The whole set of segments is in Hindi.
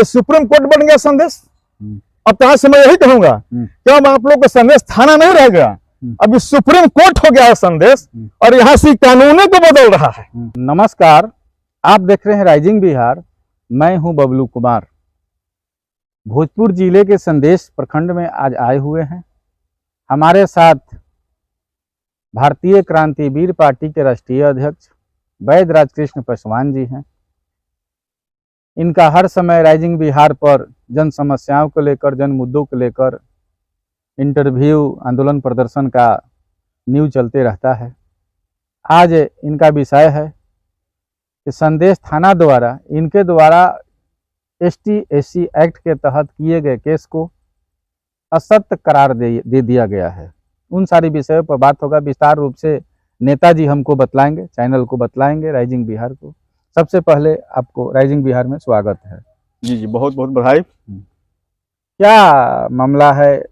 सुप्रीम कोर्ट बन गया संदेश। अब तो आज मैं यही कहूंगा कि अब आप लोग का संदेश थाना नहीं रह गया, अभी सुप्रीम कोर्ट हो गया है संदेश, और यहाँ से कानूनों को बदल रहा है। नमस्कार, आप देख रहे हैं राइजिंग बिहार। मैं हूं बबलू कुमार। भोजपुर जिले के संदेश प्रखंड में आज आए हुए हैं। हमारे साथ भारतीय क्रांतिवीर पार्टी के राष्ट्रीय अध्यक्ष वैद्य राजकृष्ण पासवान जी हैं। इनका हर समय राइजिंग बिहार पर जन समस्याओं को लेकर, जन मुद्दों को लेकर इंटरव्यू, आंदोलन, प्रदर्शन का न्यूज़ चलते रहता है। आज इनका विषय है कि संदेश थाना द्वारा इनके द्वारा ST/SC एक्ट के तहत किए गए केस को असत्य करार दे दिया गया है। उन सारी विषयों पर बात होगा। विस्तार रूप से नेताजी हमको बतलाएंगे, चैनल को बतलाएंगे, राइजिंग बिहार को। सबसे पहले आपको राइजिंग बिहार में स्वागत है। जी, बहुत बहुत बधाई। क्या मामला है?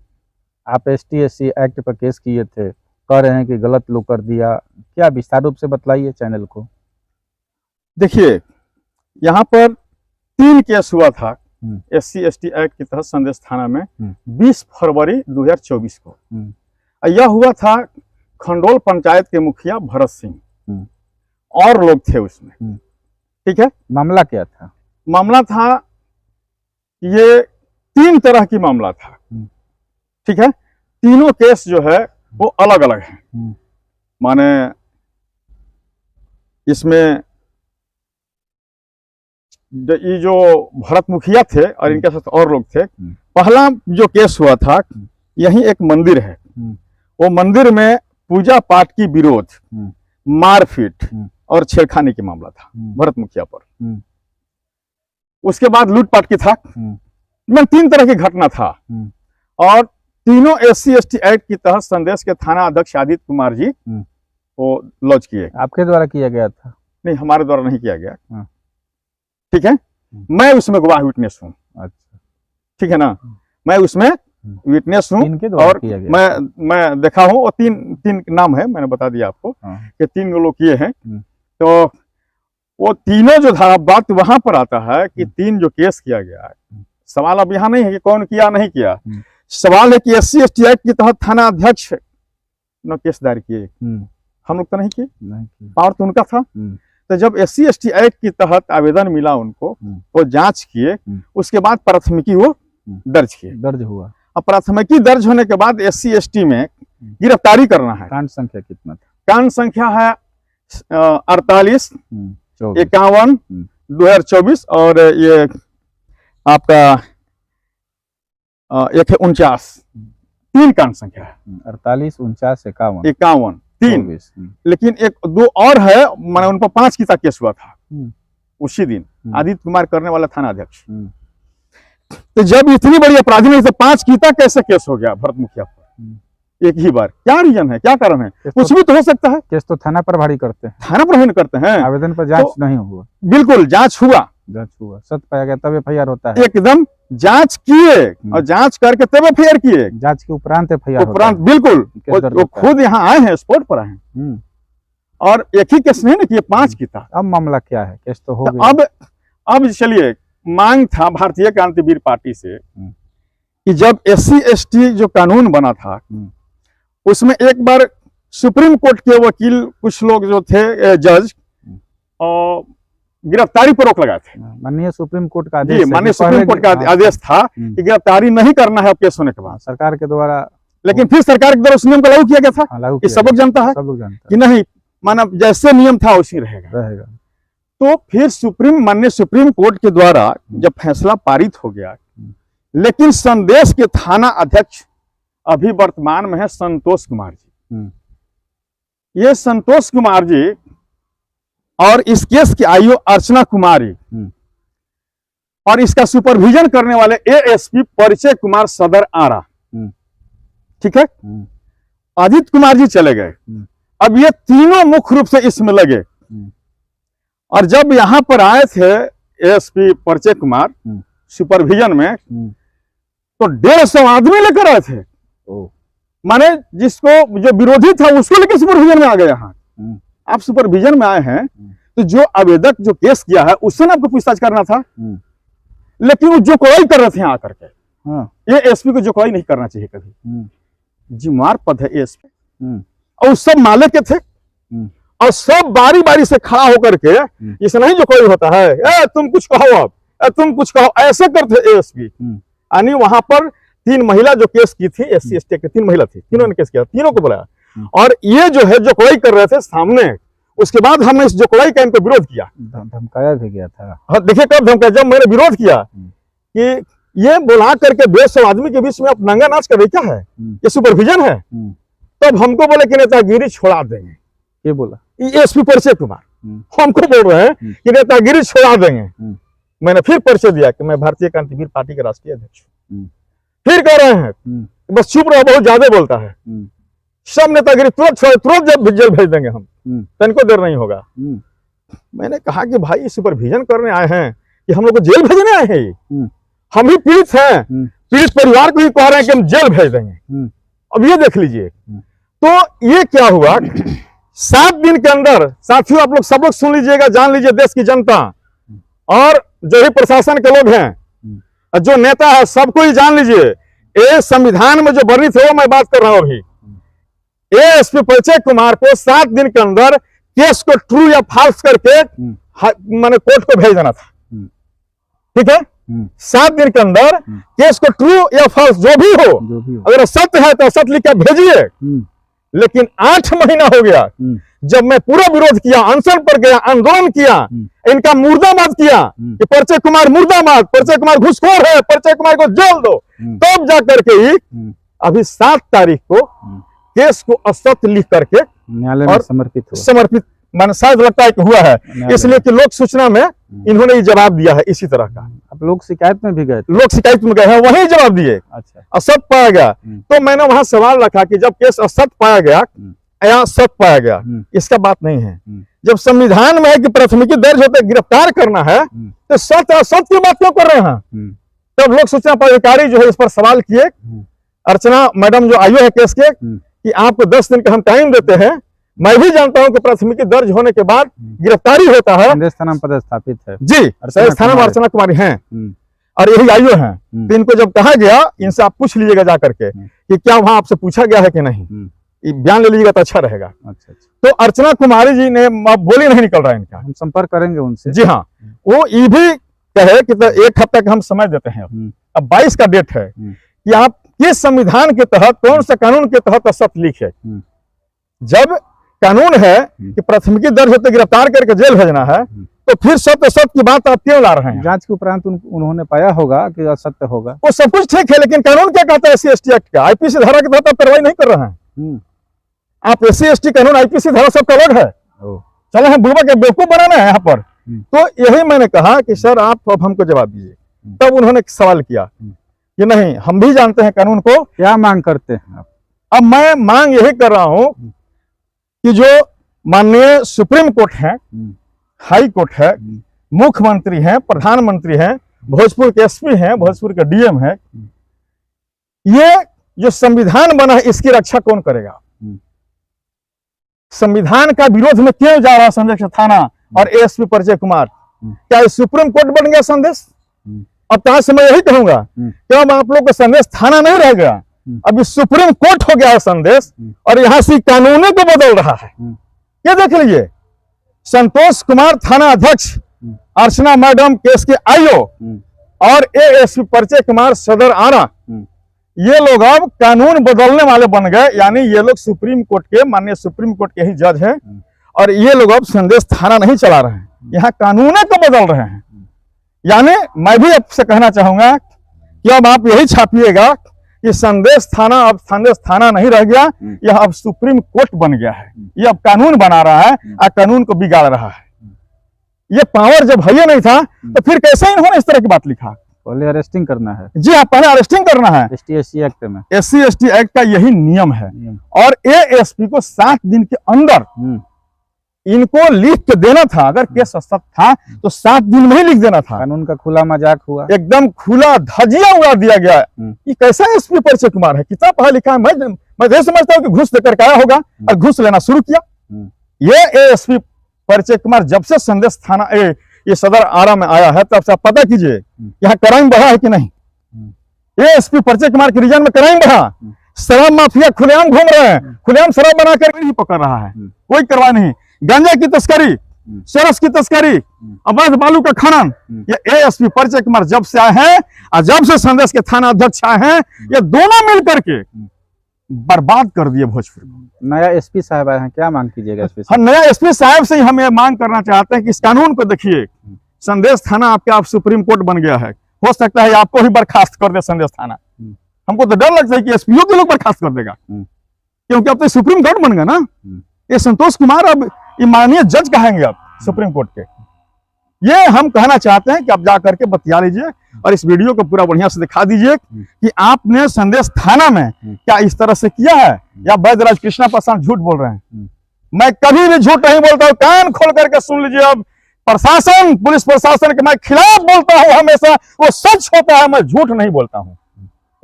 आप ST/SC एक्ट पर केस किए थे, कह रहे हैं कि गलत लोग कर दिया, क्या विस्तार रूप से बतलाइए चैनल को। देखिए, यहाँ पर 3 केस हुआ था SC/ST एक्ट के तहत संदेश थाना में 20 फरवरी 2024 को। यह हुआ था खंडोल पंचायत के मुखिया भरत सिंह और लोग थे उसमें। ठीक है, मामला क्या था? मामला था, ये 3 तरह की मामला था। ठीक है, तीनों केस जो है वो अलग अलग हैं। माने इसमें ये जो भरत मुखिया थे और इनके साथ और लोग थे। पहला जो केस हुआ था, यही एक मंदिर है, वो मंदिर में पूजा पाठ की विरोध, मारपीट और छेड़खानी की मामला था भरत मुखिया पर। उसके बाद लूटपाट की था। 3 तरह की घटना था और तीनों SC/ST एक्ट की तहत संदेश के थाना अध्यक्ष आदित्य कुमार जी वो लॉन्च किए। आपके द्वारा किया गया था? नहीं, हमारे द्वारा नहीं किया गया। ठीक है, मैं उसमें गवाह विटनेस हूँ। अच्छा, ठीक है ना, मैं उसमें विटनेस हूँ और मैं देखा हूँ। और तीन नाम है, मैंने बता दिया आपको कि 3 लोग किए हैं। तो वो तीनों जो था, बात वहां पर आता है कि 3 जो केस किया गया है, सवाल अब यहाँ नहीं है कि कौन किया नहीं किया। सवाल है कि SC/ST एक्ट के तहत थाना अध्यक्ष न केस दायर किए, हम लोग तो नहीं किए, पावर तो उनका था। तो जब SC/ST एक्ट के तहत आवेदन मिला उनको, वो जांच किए, उसके बाद प्राथमिकी वो दर्ज हुआ। अब प्राथमिकी दर्ज होने के बाद SC/ST में गिरफ्तारी करना है। कांड संख्या कितना था? कांड संख्या है 48, 51, 2024 और ये आपका 49। 3 कांड संख्या है, 48, 49, 51, 3। लेकिन 1-2 और है, मैंने उन पर 5 की केस हुआ था उसी दिन, आदित्य कुमार करने वाला थाना अध्यक्ष। तो जब इतनी बड़ी अपराधी नहीं, तो 5 कीता कैसे केस हो गया भरत मुखिया पर एक ही बार? क्या रीजन है, क्या कारण है? कुछ भी तो हो सकता है। केस तो थाना प्रभारी करते हैं, थाना प्रभारी करते हैं। आवेदन पर जांच नहीं हुआ? बिल्कुल जांच हुआ, सत्य पाया गया तब FIR होता है। एकदम जांच किए और जांच करके तब FIR किए। जांच के उपरांत FIR उपरांत, बिल्कुल। वो खुद यहाँ आए हैं, स्पॉट पर आए हैं, और एक ही केस नहीं ना किए, 5 की था। अब मामला क्या है? केस तो हो गया। अब चलिए, मांग था भारतीय क्रांतिवीर पार्टी से कि जब SC/ST जो कानून बना था, उसमें एक बार सुप्रीम कोर्ट के वकील कुछ लोग जो थे, जज, और गिरफ्तारी पर रोक लगाए थे। माननीय सुप्रीम कोर्ट का आदेश, माननीय सुप्रीम कोर्ट का आदेश था कि गिरफ्तारी नहीं करना है केस होने के बाद, सरकार के द्वारा। लेकिन फिर सरकार के द्वारा उस नियम को लागू किया गया था। ये सब लोग जानता है कि नहीं, माना जैसे नियम था उसी रहेगा। तो फिर माननीय सुप्रीम कोर्ट के द्वारा जब फैसला पारित हो गया, लेकिन संदेश के थाना अध्यक्ष अभी वर्तमान में है संतोष कुमार जी। ये संतोष कुमार जी और इस केस की आईओ अर्चना कुमारी और इसका सुपरविजन करने वाले ASP परिचय कुमार सदर आरा। ठीक है, आदित्य कुमार जी चले गए। अब ये तीनों मुख्य रूप से इसमें लगे, और जब यहाँ पर आए थे ASP परिचय कुमार सुपरविजन में, तो 150 आदमी लेकर आए थे। माने जिसको जो विरोधी था उसको लेकर सुपरविजन में आ गए। यहाँ आप सुपरविजन में आए हैं, तो जो आवेदक जो केस किया है उससे ना आपको पूछताछ करना था। लेकिन वो जो कोई कर रहे थे आकर के। हाँ। ये एसपी को जो कोई नहीं करना चाहिए कभी। जिम्मेवार पद है एसपी, और सब माले के थे, और सब बारी बारी से खड़ा होकर के, इसे नहीं जो कोई होता है, ए तुम कुछ कहो, अब तुम कुछ कहो, ऐसे करते एसपी। यानी वहां पर 3 महिला जो केस की थी, SC ST के 3 महिला थी, तीनों ने केस किया, तीनों को बुलाया, और ये जो है जो कोई कर रहे थे सामने। उसके बाद हमने इस जोकोड़ाई कैंप पे विरोध किया, धमकाया भी गया था। हाँ, देखिए कब धमकाया, जब मैंने विरोध किया कि ये बुला करके 150 आदमी के बीच में आप नंगा नाच कर क्या है, ये सुपरविजन है। तब हमको बोले कि नेतागिरी छोड़ा देंगे। ये बोला एसपी परिचय कुमार हमको बोल रहे हैं कि नेतागिरी छोड़ा देंगे। मैंने फिर परिचय दिया कि मैं भारतीय क्रांतिवीर पार्टी के राष्ट्रीय अध्यक्ष हूँ। फिर कह रहे हैं बस चुप रहो, बहुत ज्यादा बोलता है, सब नेतागिरी तुरंत जब जेल भेज देंगे हम, तनको देर नहीं होगा। मैंने कहा कि भाई सुपरविजन करने आए हैं कि हम लोग को जेल भेजने आए हैं? हम ही पीड़ित हैं, पीड़ित परिवार को ही कह रहे हैं कि हम जेल भेज देंगे। अब ये देख लीजिए, तो ये क्या हुआ, 7 दिन के अंदर, साथियों आप लोग सब लोग सुन लीजिएगा, जान लीजिए, देश की जनता और जो ही प्रशासन के लोग हैं, जो नेता है, सबको ही जान लीजिए, ये संविधान में जो वर्णित है वो मैं बात कर रहा हूं अभी। एसपी परिचय कुमार को 7 दिन के अंदर केस को ट्रू या फॉल्स करके मैंने कोर्ट को भेज देना था। ठीक है, 7 दिन के अंदर केस को ट्रू या फॉल्स जो भी हो, अगर सत्य है तो सत्य लिख के भेजिए। लेकिन 8 महीना हो गया जब मैं पूरा विरोध किया, अनशन पर गया, आंदोलन किया, इनका मुर्दाबाद किया कि परिचय कुमार मुर्दाबाद, परिचय कुमार घुसखोर है, परिचय कुमार को जेल दो, तब जाकर के ही अभी 7 तारीख को केस को असत्य लिख करके न्यायालय में समर्पित माने शायद लगता है कि हुआ है, इसलिए कि लोक सूचना में इन्होंने ये जवाब दिया है इसी तरह का। अब लोग शिकायत में भी गए, लोग शिकायत में गए हैं, वही जवाब दिए। अच्छा, असत्य पाया गया, तो मैंने वहां सवाल रखा कि जब केस असत्य पाया गया या सत्य पाया गया, इसका बात नहीं है। जब संविधान में है कि प्राथमिकी दर्ज होते गिरफ्तार करना है, तो सत्य असत्य की बात क्यों कर रहे हैं? तब लोक सूचना पदाधिकारी जो है इस पर सवाल किए, अर्चना मैडम जो आयु है केस के, कि आपको 10 दिन का हम टाइम देते हैं। मैं भी जानता हूं कि प्राथमिकी दर्ज होने के बाद गिरफ्तारी होता है। संदेश थाना में पदस्थापित है जी, संदेश थाना में अर्चना कुमारी हैं और यही आयु हैं। तो इनको जब कहा गया, इनसे आप पूछ लीजिएगा जाकर के कि क्या वहां आपसे पूछा गया है कि नहीं, बयान ले लीजिएगा तो अच्छा रहेगा। अच्छा। तो अर्चना कुमारी जी ने बोली नहीं निकल रहा है इनका, हम संपर्क करेंगे उनसे। जी हाँ, वो ये भी कहे कि 1 हफ्ता का हम समय देते हैं। अब 22 का डेट है कि आप किस संविधान के तहत, कौन सा कानून के तहत असत्य लिखे। जब कानून है कि प्राथमिकी दर्ज होते गिरफ्तार करके जेल भेजना है, तो फिर सत्य सत्य की बात आप क्यों ला रहे हैं? जांच के उपरांत उन्होंने पाया होगा कि असत्य होगा, वो सब कुछ ठीक है, लेकिन कानून क्या कहता है SC ST एक्ट का? IPC धारा के तहत आप कार्रवाई नहीं कर रहे हैं। आप SC ST कानून IPC धारा सबका अलग है, चले हैं बुलबा के बेवकूफ बनाना है यहाँ पर। तो यही मैंने कहा कि सर आप अब हमको जवाब दीजिए। तब उन्होंने सवाल किया कि नहीं, हम भी जानते हैं कानून को। क्या मांग करते हैं आप? अब मैं मांग यही कर रहा हूं कि जो माननीय सुप्रीम कोर्ट है, हाई कोर्ट है, मुख्यमंत्री हैं, प्रधानमंत्री हैं, भोजपुर के SP हैं, भोजपुर का DM है, ये जो संविधान बना है इसकी रक्षा कौन करेगा? संविधान का विरोध में क्यों जा रहा है संदेश थाना और ASP परिचय कुमार? क्या सुप्रीम कोर्ट बन गया संदेश? अब कहां से मैं यही कहूंगा कि अब आप लोग का संदेश थाना नहीं रह गया, अभी सुप्रीम कोर्ट हो गया है संदेश, और यहां से कानूनों को बदल रहा है। ये देख लीजिए, संतोष कुमार थाना अध्यक्ष, अर्चना मैडम केस के IO और ASP परिचय कुमार सदर आरा, ये लोग अब कानून बदलने वाले बन गए। यानी ये लोग सुप्रीम कोर्ट के, माननीय सुप्रीम कोर्ट के ही जज हैं, और ये लोग अब संदेश थाना नहीं चला रहे हैं, यहाँ कानूनों को बदल रहे हैं। यानी मैं भी आपसे कहना चाहूंगा कि अब आप यही छापिएगा कि संदेश थाना अब संदेश थाना नहीं रह गया, यह अब सुप्रीम कोर्ट बन गया है। ये अब कानून बना रहा है और कानून को बिगाड़ रहा है। ये पावर जब है नहीं था तो फिर कैसे इन्होंने इस तरह की बात लिखा? पहले अरेस्टिंग करना है। जी हाँ, पहले अरेस्टिंग करना है। ST SC एक्ट में, SC ST एक्ट का यही नियम है। और ASP को 7 दिन के अंदर इनको लिख के देना था। अगर केस सत्य था तो 7 दिन में ही लिख देना था। कानून का खुला मजाक हुआ, एकदम खुला धजिया उड़ा दिया गया। ये कैसा SP परिचय कुमार है? कितना पढ़ा लिखा है? मैं यह समझता हूँ कि घूस देकर आया होगा और घूस लेना शुरू किया। ये ASP परिचय कुमार जब से संदेश थाना ये सदर आरा में आया है, तब से आप पता कीजिए यहाँ क्राइम बढ़ा है कि नहीं। एएसपी परिचय कुमार के रीजन में क्राइम बढ़ा, शराब माफिया खुलेआम घूम रहे हैं, खुलेआम शराब बनाकर नहीं पकड़ रहा है, कोई कार्रवाई नहीं। गांजा की तस्करी, चरस की तस्करी, अवैध बालू का खनन, ये एएसपी परिचय कुमार जब से आए हैं और जब से संदेश के थाना अध्यक्ष आए हैं, ये दोनों मिलकर के बर्बाद कर दिए भोजपुर को। नया एसपी साहब आए हैं, क्या मांग कीजिएगा एसपी साहब? हम नया एसपी साहब से ही हम ये मांग करना चाहते हैं कि इस कानून को देखिए, संदेश थाना आपके आप सुप्रीम कोर्ट बन गया है, हो सकता है आपको ही बर्खास्त कर दे संदेश थाना। हमको तो डर लगता है कि एसपीओ के लोग बर्खास्त कर देगा, क्योंकि अब तो सुप्रीम कोर्ट बन गया ना। ये संतोष कुमार अब ये माननीय जज कहेंगे अब सुप्रीम कोर्ट के। ये हम कहना चाहते हैं कि आप जाकर के बतिया लीजिए और इस वीडियो को पूरा बढ़िया से दिखा दीजिए कि आपने संदेश थाना में क्या इस तरह से किया है, या वैद्यराज कृष्णा प्रसाद झूठ बोल रहे हैं। मैं कभी भी झूठ नहीं बोलता हूँ, कान खोल करके सुन लीजिए। अब प्रशासन, पुलिस प्रशासन के मैं खिलाफ बोलता हूँ हमेशा, वो सच होता है, मैं झूठ नहीं बोलता हूँ।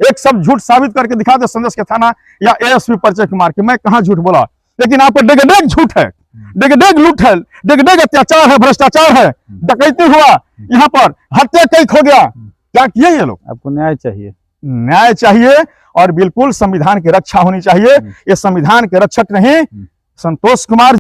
एक सब झूठ साबित करके दिखा दे संदेश के थाना या एएसपी परिचय कुमार के, मैं कहाँ झूठ बोला। लेकिन आप पर डेगडेग झूठ है, डेगडेग लूट है, डेगडेग अत्याचार है, भ्रष्टाचार है, डकैती हुआ, यहाँ पर हत्या कई हो गया। क्या किए ये लोग? आपको न्याय चाहिए, न्याय चाहिए और बिल्कुल संविधान की रक्षा होनी चाहिए। ये संविधान के रक्षक नहीं संतोष कुमार